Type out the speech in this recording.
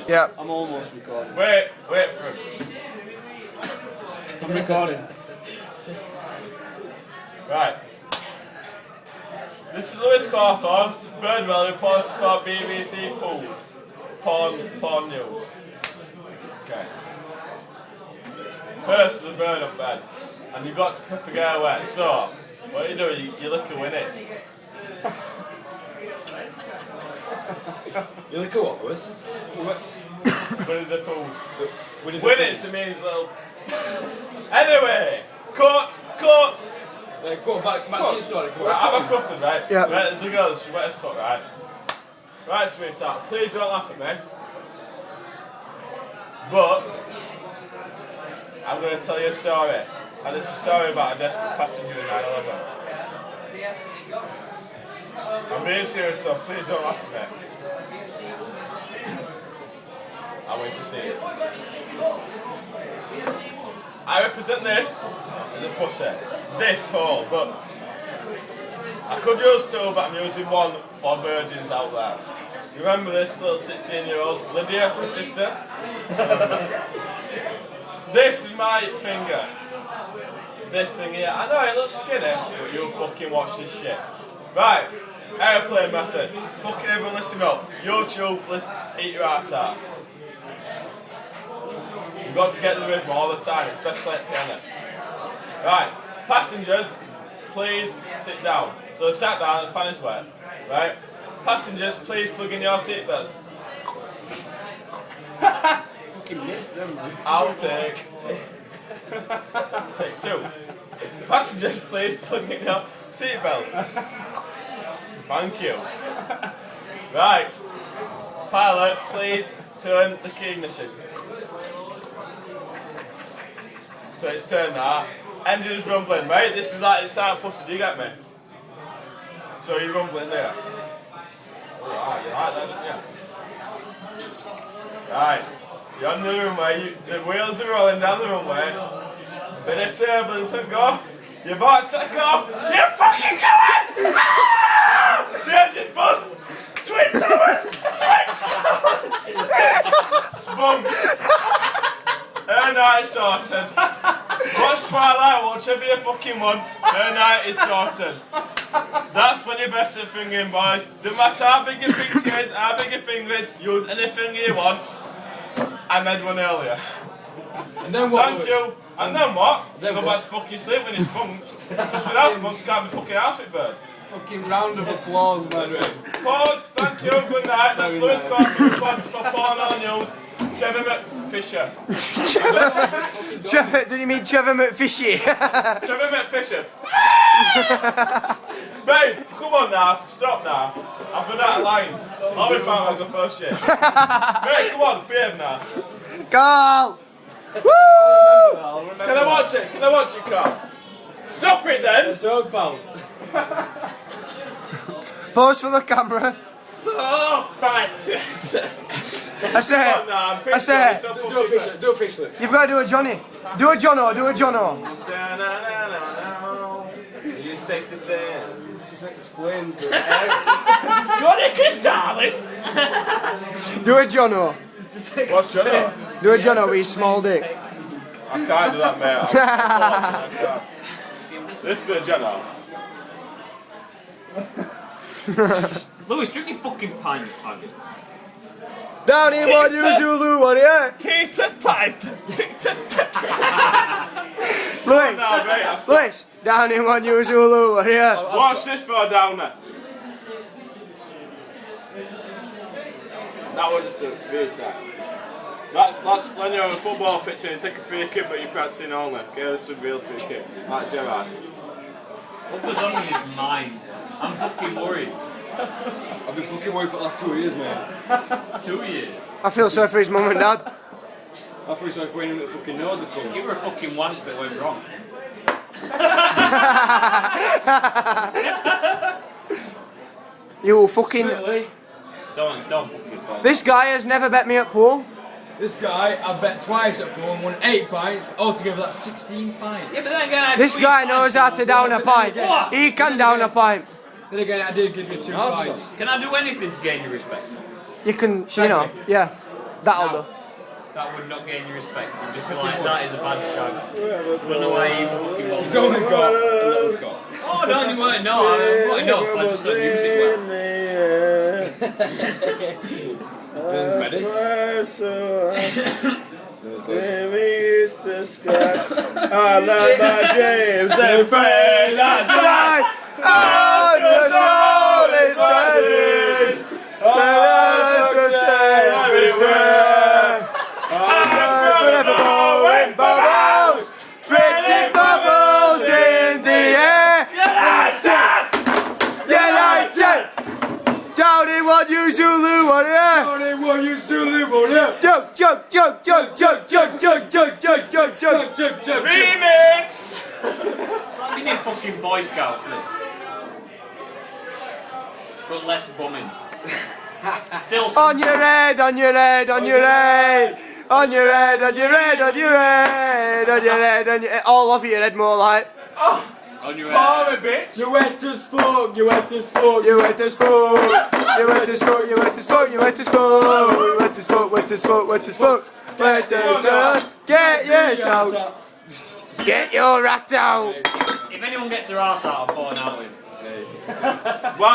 Yeah. I'm almost recording. Wait for him. I'm recording. Right. This is Lewis Cawthorn, Birdwell reporter for BBC Pools. Porn news. Okay. First, there's a bird up bed, and you've got to flip a girl wet. So, what you do, you lick her with it. You look at what, Lewis? Winnie the Pools. Winnits, it means little. Anyway, cut! Go on, back to your story. Come on. Right, I'm a cutter, right? Yeah. Right, there's a girl, she's wet as fuck, right? Right, sweetheart, please don't laugh at me. But, I'm going to tell you a story. And it's a story about a desperate passenger in 9/11. I'm being serious, so please don't laugh at me. I'll wait to see it. I represent this as a pussy. This hole, but I could use two, but I'm using one for virgins out there. You remember this little 16-year-old Lydia, her sister? This is my finger. This thing here. I know it looks skinny, but you'll fucking watch this shit. Right, aeroplane method. Fucking everyone listen up. YouTube, eat your heart out. You've got to get the rhythm all the time, it's best playing piano. Right, passengers, please sit down. So they sat down, the fan is wet. Right? Passengers, please plug in your seatbelts. Fucking missed them, man. I'll take two. Passengers, please plug in your seatbelts. Thank you. Right. Pilot, please turn the key ignition. So it's turned that. Engine is rumbling, right? This is like it's out pussy, do you get me? So you're rumbling there. Oh, you like that, don't you? Right. You're on the runway, the wheels are rolling down the runway. Bit of turbulence and go. You're about to take off. You're fucking going! Ah! The engine bust! Twin towers! Spunk! Her night sorted. Watch Twilight, watch her be a fucking one. Her night is sorted. That's when you're best at fingering, boys. No matter how big your finger is, use any finger you want. I made one earlier. And then what? Thank you. And then what? Go back to fucking sleep when you're spunked. Just without spunks, can't be fucking house with bird. Fucking round of applause, man. Pause, thank you, good night. That's Lewis Cawthorn, response for Porn News. Trevor McFisher. Trevor, did you mean Trevor McFishy? Trevor McFisher. Babe, come on now, stop now. I've been out of lines. I'll be back as the first shit. Babe, come on, behave now. Carl! Woo! Can I watch it? Can I watch it, Carl? Stop it then! It's all pal. Pose for the camera. Oh, right. I say, Do a fish lip. you've got to do a Johnny. Do a Jono, do a Jono. You sexy thing. Just explain. Johnny Kiss, darling! Do a Jono. What's Johnny? Do a Jono with his small dick. I can't do that, mate. I can't. This is a Johnny. Louis, drink your fucking pint, faggot. Down in what you Zulu, what yeah? Keep the pipe. Lewis, down in what you Zulu, what yeah? What's this for, Downer? That was just a real time. That's when you're on a football pitch and you take a free kick but you're practicing only. Okay, this is a real free kick. Like Gerard. What goes on in his mind? I'm fucking worried. I've been fucking worried for the last 2 years, man. 2 years. I feel sorry for his mum and dad. I feel sorry for anyone that fucking knows it. You were a fucking wank that went wrong. You fucking... Really? Don't fucking call. This guy has never bet me at pool. This guy, I bet twice at pool and won 8 pints. Altogether, that's 16 pints. Yeah, but then again, This guy knows how to down a pint. What? He can down a pint. Then again, I did give you 2 pints. Can I do anything to gain your respect? You can, you know, yeah. That'll do. That would not gain you respect. You just feel like that is a bad shag. I don't know why you even fucking bother. He's only got a little cock. Oh, no, you weren't. No, I'm not enough. I just don't use it well. Ben's ready. I love my James and Fred. Down in what you Zulu, what yeah? Down in what you Zulu, what yeah? Jump, jump, jump, jump, jump, jump, jump, jump, jump, jump, jump, jump. Remix! It's like being in fucking Boy Scouts, this. But less bumming. Still On your head, on your head, on your head. On your head, on your head, on your head, on your head, on your head. All off your head more like. on your Oh, head. a bitch! You wet as fuck, you wet as fuck. You wet as fuck. You wet as fuck, you wet as fuck, you wet as fuck. You wet as fuck, wet as fuck, wet as fuck. Wet as fuck. Get your out. Get your rat out. If anyone gets their arse out, I'm falling out with. Why